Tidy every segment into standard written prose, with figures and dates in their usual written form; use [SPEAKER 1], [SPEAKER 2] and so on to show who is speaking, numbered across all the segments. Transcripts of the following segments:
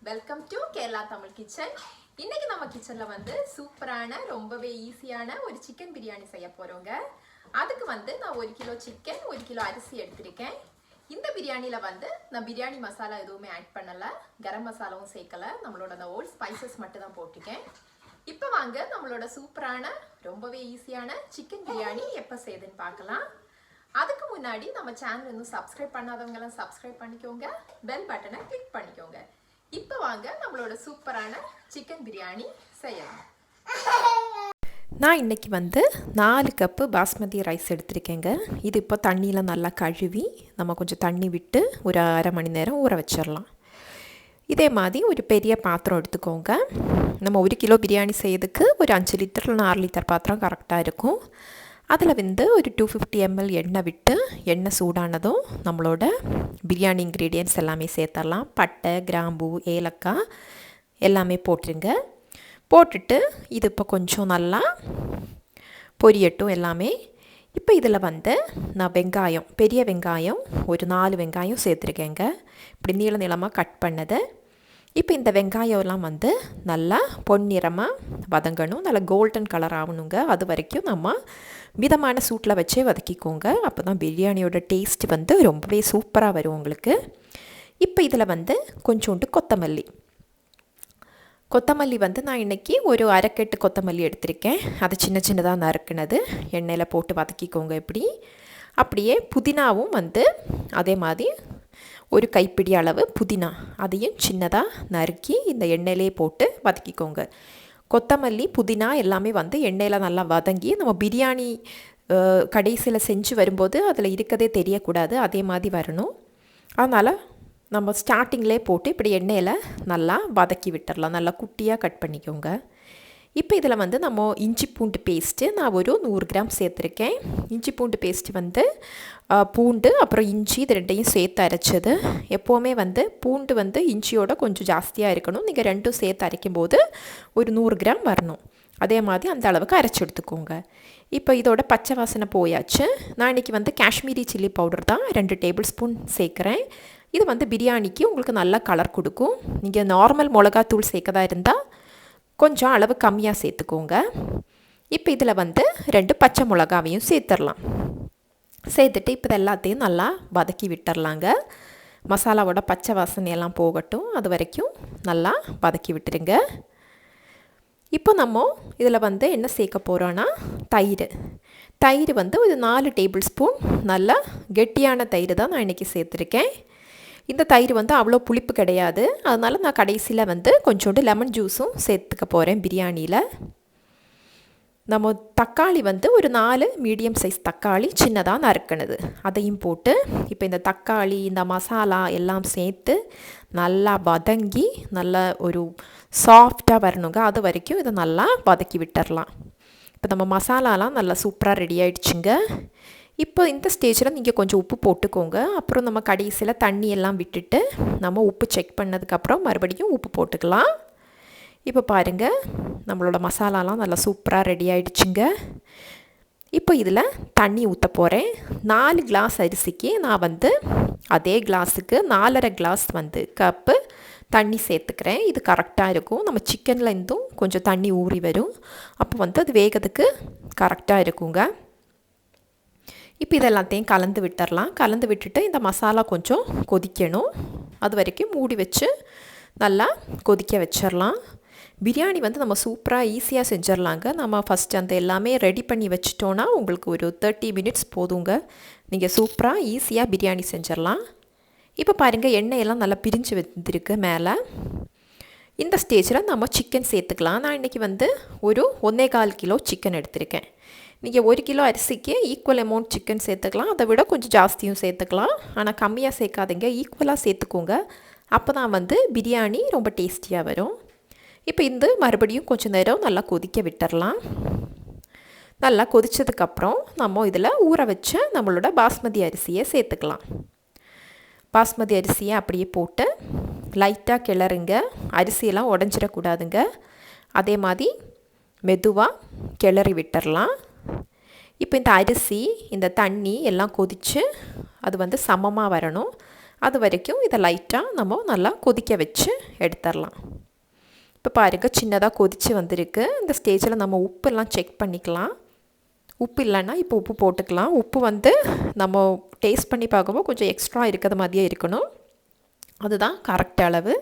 [SPEAKER 1] Welcome to Kerala Tamil kitchen. இன்னைக்கு நம்ம கிச்சன்ல சூப்பரான ரொம்பவே ஈஸியான ஒரு சிக்கன் பிரியாணி செய்ய போறோங்க. அதுக்கு நான் 1 கிலோ சிக்கன் 1 கிலோ அரிசி எடுத்திருக்கேன். இந்த பிரியாணில நான் பிரியாணி மசாலா எதுவுமே ஆட் பண்ணல, கரம் மசாலாவும் சேர்க்கல, நம்மளோட அந்த ஓல்ட் ஸ்பைசஸ் மட்டும் தான் போட்டிருக்கேன். இப்போ வாங்க நம்மளோட சூப்பரான ரொம்பவே ஈஸியான சிக்கன் பிரியாணி எப்போ செய்யுதுன்னு பார்க்கலாம். அதுக்கு முன்னாடி நம்ம சேனல் இன்னும் சப்ஸ்கிரைப் பண்ணாதவங்க எல்லாம் சப்ஸ்கிரைப் பண்ணிக்கோங்க, பெல் பட்டனை கிளிக் பண்ணிக்கோங்க. இப்போ வாங்க நம்மளோட சூப்பரான சிக்கன் பிரியாணி செய்யலாம்.
[SPEAKER 2] நான் இன்றைக்கி 4 கப்பு பாஸ்மதி ரைஸ் எடுத்திருக்கேங்க. இது இப்போ தண்ணியில் நல்லா கழுவி நம்ம கொஞ்சம் தண்ணி விட்டு ஒரு அரை மணி நேரம் ஊற வச்சிடலாம். இதே மாதிரி ஒரு பெரிய பாத்திரம் எடுத்துக்கோங்க. நம்ம 1 கிலோ பிரியாணி செய்யறதுக்கு ஒரு 5 லிட்டர் 6 லிட்டர் பாத்திரம் கரெக்டாக இருக்கும். அதில் ஒரு 250 ml எண்ணெய் விட்டு எண்ணெய் சூடானதும் நம்மளோட பிரியாணி இன்க்ரீடியன்ட்ஸ் எல்லாமே சேர்த்துடலாம். பட்டை, கிராம்பு, ஏலக்காய் எல்லாமே போட்டுருங்க. போட்டுட்டு இது இப்போ கொஞ்சம் நல்லா பொரியட்டும் எல்லாமே. இப்போ இதில் நான் வெங்காயம், பெரிய வெங்காயம் ஒரு 4 வெங்காயம் சேர்த்துருக்கேங்க, இப்படி நீள நீளமாக கட் பண்ணது. இப்போ இந்த வெங்காயம்லாம் நல்லா பொன்னிறமாக வதங்கணும், நல்லா கோல்டன் கலர் ஆகணுங்க. அது வரைக்கும் நம்ம மிதமான சூட்டில் வச்சே வதக்கிக்கோங்க. அப்போ தான் பிரியாணியோட டேஸ்ட் ரொம்பவே சூப்பராக வரும் உங்களுக்கு. இப்போ இதில் கொஞ்சோண்டு கொத்தமல்லி நான் இன்றைக்கி ஒரு அரைக்கட்டு கொத்தமல்லி எடுத்திருக்கேன். அது சின்ன சின்னதாக நறுக்குனது எண்ணெயில் போட்டு வதக்கிக்கோங்க. அப்படியே புதினாவும் அதே மாதிரி ஒரு கைப்பிடி அளவு புதினா, அதையும் சின்னதாக நறுக்கி இந்த எண்ணெயிலே போட்டு வதக்கிக்கோங்க. கொத்தமல்லி, புதினா எல்லாமே எண்ணெயில் நல்லா வதங்கி நம்ம பிரியாணி கடைசியில் செஞ்சு வரும்போது அதில் இருக்கதே தெரியக்கூடாது, அதே மாதிரி வரணும். அதனால் நம்ம ஸ்டார்டிங்லேயே போட்டு இப்படி எண்ணெயில் நல்லா வதக்கி விட்டுடலாம். நல்லா குட்டியாக கட் பண்ணிக்கோங்க. இப்போ இதில் நம்ம இஞ்சி பூண்டு பேஸ்ட்டு நான் ஒரு 100 கிராம் சேர்த்துருக்கேன். இஞ்சி பூண்டு பேஸ்ட்டு பூண்டு அப்புறம் இஞ்சி இது ரெண்டையும் சேர்த்து அரைச்சது. எப்போவுமே பூண்டு இஞ்சியோட கொஞ்சம் ஜாஸ்தியாக இருக்கணும். நீங்கள் ரெண்டும் சேர்த்து அரைக்கும்போது ஒரு 100 கிராம் வரணும். அதே மாதிரி அந்த அளவுக்கு அரைச்சி எடுத்துக்கோங்க. இப்போ இதோட பச்சை வாசனை போயாச்சு. நான் இன்றைக்கி காஷ்மீரி சில்லி பவுடர் தான் 2 டேபிள் ஸ்பூன் சேர்க்குறேன். இது பிரியாணிக்கு உங்களுக்கு நல்லா கலர் கொடுக்கும். நீங்கள் நார்மல் மிளகாத்தூள் சேர்க்கதா இருந்தால் கொஞ்சம் அளவு கம்மியாக சேர்த்துக்கோங்க. இப்போ இதில் 2 பச்சை மிளகாவையும் சேர்த்துடலாம். சேர்த்துட்டு இப்போ எல்லாத்தையும் நல்லா வதக்கி விட்டுறலாங்க. மசாலாவோட பச்சை வாசனையெல்லாம் போகட்டும், அது வரைக்கும் நல்லா வதக்கி விட்டுருங்க. இப்போ நம்ம இதில் என்ன சேர்க்க போகிறோன்னா தயிர் ஒரு 4 டேபிள் ஸ்பூன் நல்லா கெட்டியான தயிர் தான் நான் இன்றைக்கி சேர்த்துருக்கேன். இந்த தயிர் அவ்வளோ புளிப்பு கிடையாது, அதனால் நான் கடைசியில் கொஞ்சோண்டு லெமன் ஜூஸும் சேர்த்துக்க போகிறேன் பிரியாணியில். நம்ம தக்காளி ஒரு 4 மீடியம் சைஸ் தக்காளி சின்னதாக நறுக்கினது அதையும் போட்டு இப்போ இந்த தக்காளி, இந்த மசாலா எல்லாம் சேர்த்து நல்லா வதங்கி நல்லா ஒரு சாஃப்டாக வரணுங்க. அது வரைக்கும் இதை நல்லா வதக்கி விட்டுறலாம். இப்போ நம்ம மசாலாலாம் நல்லா சூப்பராக ரெடி ஆகிடுச்சுங்க. இப்போ இந்த ஸ்டேஜில் நீங்கள் கொஞ்சம் உப்பு போட்டுக்கோங்க. அப்புறம் நம்ம கடைசியில் தண்ணி எல்லாம் விட்டுட்டு நம்ம உப்பு செக் பண்ணதுக்கப்புறம் மறுபடியும் உப்பு போட்டுக்கலாம். இப்போ பாருங்கள், நம்மளோட மசாலாலாம் நல்லா சூப்பராக ரெடி ஆகிடுச்சுங்க. இப்போ இதில் தண்ணி ஊற்ற போகிறேன். 4 கிளாஸ் அரிசிக்கு நான் அதே கிளாஸுக்கு 4.5 கிளாஸ் கப்பு தண்ணி சேர்த்துக்கிறேன். இது கரெக்டாக இருக்கும். நம்ம சிக்கனில் இருந்தும் கொஞ்சம் தண்ணி ஊறி வரும், அப்போ அது வேகிறதுக்கு கரெக்டாக இருக்குங்க. இப்போ இதெல்லாத்தையும் கலந்து விட்டுறலாம். கலந்து விட்டுட்டு இந்த மசாலா கொஞ்சம் கொதிக்கணும், அது வரைக்கும் மூடி வச்சு நல்லா கொதிக்க வச்சிடலாம். பிரியாணி நம்ம சூப்பராக ஈஸியாக செஞ்சிடலாங்க. நம்ம ஃபஸ்ட்டு அந்த எல்லாமே ரெடி பண்ணி வச்சிட்டோன்னா உங்களுக்கு ஒரு 30 மினிட்ஸ் போதுங்க. நீங்கள் சூப்பராக ஈஸியாக பிரியாணி செஞ்சிடலாம். இப்போ பாருங்கள், எண்ணெயெல்லாம் நல்லா பிரிஞ்சு வந்துருக்கு மேலே. இந்த ஸ்டேஜில் நம்ம சிக்கன் சேர்த்துக்கலாம். நான் இன்றைக்கி ஒரு 1.25 கிலோ சிக்கன் எடுத்திருக்கேன். நீங்கள் 1 கிலோ அரிசிக்கு ஈக்குவல் அமௌண்ட் சிக்கன் சேர்த்துக்கலாம், அதை விட கொஞ்சம் ஜாஸ்தியும் சேர்த்துக்கலாம். ஆனால் கம்மியாக சேர்க்காதீங்க, ஈக்குவலாக சேர்த்துக்கோங்க. அப்போ தான் பிரியாணி ரொம்ப டேஸ்டியாக வரும். இப்போ மறுபடியும் கொஞ்சம் நேரம் நல்லா கொதிக்க விட்டுறலாம். நல்லா கொதித்ததுக்கப்புறம் நம்ம இதில் ஊற வச்ச நம்மளோட பாஸ்மதி அரிசியை சேர்த்துக்கலாம். பாஸ்மதி அரிசியை அப்படியே போட்டு லைட்டாக கிளறுங்க, அரிசியெல்லாம் உடஞ்சிடக்கூடாதுங்க. அதே மாதிரி மெதுவாக கிளறி விட்டுறலாம். இப்போ இந்த அரிசி, இந்த தண்ணி எல்லாம் கொதித்து அது சமமாக வரணும். அது வரைக்கும் இதை லைட்டாக நம்ம நல்லா கொதிக்க வச்சு எடுத்துடலாம். இப்போ பாருங்கள் சின்னதாக கொதித்து வந்திருக்கு. இந்த ஸ்டேஜில் நம்ம உப்பெல்லாம் செக் பண்ணிக்கலாம். உப்பு இல்லைன்னா இப்போ உப்பு போட்டுக்கலாம். உப்பு வந்து நம்ம டேஸ்ட் பண்ணி பார்க்கும்போது கொஞ்சம் எக்ஸ்ட்ரா இருக்கிற மாதிரியே இருக்கணும். அதுதான் கரெக்ட் அளவு.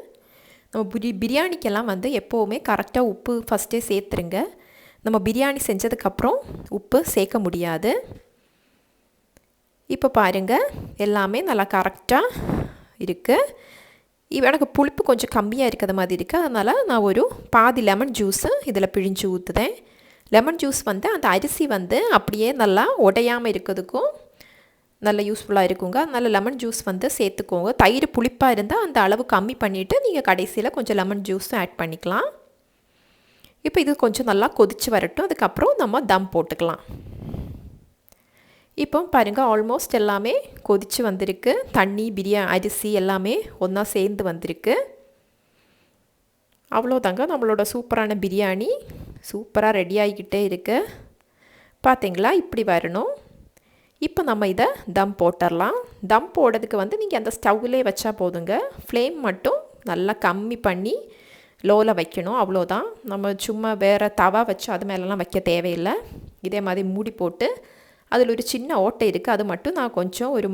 [SPEAKER 2] நம்ம பிரியாணிக்கெல்லாம் வந்து எப்போவுமே கரெக்டாக உப்பு ஃபஸ்ட்டே சேர்த்துருங்க. நம்ம பிரியாணி செஞ்சதுக்கப்புறம் உப்பு சேர்க்க முடியாது. இப்போ பாருங்கள் எல்லாமே நல்லா கரெக்டாக இருக்குது. எனக்கு புளிப்பு கொஞ்சம் கம்மியாக இருக்கிற மாதிரி இருக்குது. அதனால் நான் ஒரு பாதி லெமன் ஜூஸு இதில் பிழிஞ்சு ஊற்றுதேன். லெமன் ஜூஸ் வந்து அந்த அரிசி வந்து அப்படியே நல்லா உடையாமல் இருக்கிறதுக்கும் நல்ல யூஸ்ஃபுல்லாக இருக்குங்க. அதனால் லெமன் ஜூஸ் வந்து சேர்த்துக்கோங்க. தயிர் புளிப்பாக இருந்தால் அந்த அளவு கம்மி பண்ணிவிட்டு நீங்கள் கடைசியில் கொஞ்சம் லெமன் ஜூஸும் ஆட் பண்ணிக்கலாம். இப்போ இது கொஞ்சம் நல்லா கொதித்து வரட்டும். அதுக்கப்புறம் நம்ம தம் போட்டுக்கலாம். இப்போ பாருங்கள் ஆல்மோஸ்ட் எல்லாமே கொதித்து வந்திருக்கு. தண்ணி அரிசி எல்லாமே ஒன்றா சேர்ந்து வந்திருக்கு. அவ்வளோதாங்க, நம்மளோட சூப்பரான பிரியாணி சூப்பராக ரெடி ஆகிக்கிட்டே இருக்குது. பார்த்தீங்களா, இப்படி வரணும். இப்போ நம்ம இதை தம் போட்டுடலாம். தம் போடுறதுக்கு வந்து நீங்கள் அந்த ஸ்டவ்லேயே வச்சா போதுங்க. ஃப்ளேம் மட்டும் நல்லா கம்மி பண்ணி லோவில் வைக்கணும், அவ்வளோதான். நம்ம சும்மா வேறு தவா வச்சு அது மேலெலாம் வைக்க தேவையில்லை. இதே மாதிரி மூடி போட்டு அதில் ஒரு சின்ன ஓட்டை இருக்குது, அது மட்டும் நான் கொஞ்சம் ஒரு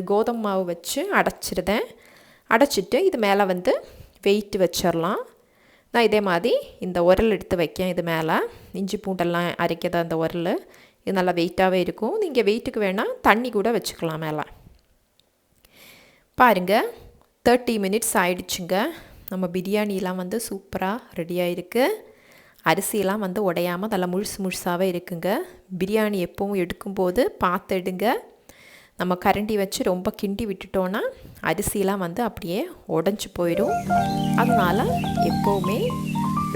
[SPEAKER 2] கோதுமை மாவு வச்சு அடைச்சிருந்தேன். அடைச்சிட்டு இது மேலே வந்து வெயிட் வச்சிடலாம். நான் இதே மாதிரி இந்த உரல் எடுத்து வைக்கேன். இது மேலே இஞ்சி பூண்டெல்லாம் அரைக்கிற அந்த உரல் இது நல்லா வெயிட்டாகவே இருக்கும். நீங்கள் வெயிட்டுக்கு வேணால் தண்ணி கூட வச்சுக்கலாம் மேலே. பாருங்கள் 30 மினிட்ஸ் ஆயிடுச்சுங்க. நம்ம பிரியாணிலாம் வந்து சூப்பராக ரெடியாக இருக்குது. அரிசியெல்லாம் வந்து உடையாமல் நல்லா முழுசாகவே இருக்குங்க. பிரியாணி எப்பவும் எடுக்கும்போது பார்த்து எடுங்க. நம்ம கரண்டி வச்சு ரொம்ப கிண்டி விட்டுட்டோன்னா அரிசியெலாம் வந்து அப்படியே உடஞ்சி போயிடும். அதனால் எப்போவுமே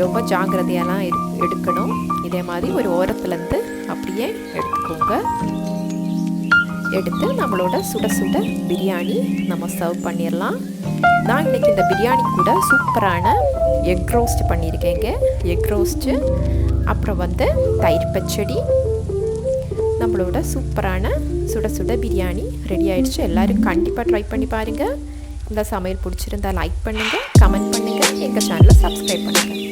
[SPEAKER 2] ரொம்ப ஜாக்கிரதையெல்லாம் எடுக்கணும். இதே மாதிரி ஒரு ஓரத்துலேருந்து அப்படியே எடுத்துக்கோங்க. எடுத்து நம்மளோட சுட சுட பிரியாணி நம்ம சர்வ் பண்ணிடலாம். நான் இன்றைக்கி இந்த பிரியாணி கூட சூப்பரான எக் ரோஸ்ட் பண்ணியிருக்கேங்க. எக் ரோஸ்ட்டு, அப்புறம் வந்து தயிர் பச்சடி, நம்மளோட சூப்பரான சுட சுட பிரியாணி ரெடி ஆயிடுச்சு. எல்லோரும் கண்டிப்பாக ட்ரை பண்ணி பாருங்கள். இந்த சமையல் பிடிச்சிருந்தா லைக் பண்ணுங்கள், கமெண்ட் பண்ணுங்கள், எங்கள் சேனலை சப்ஸ்கிரைப் பண்ணுங்கள்.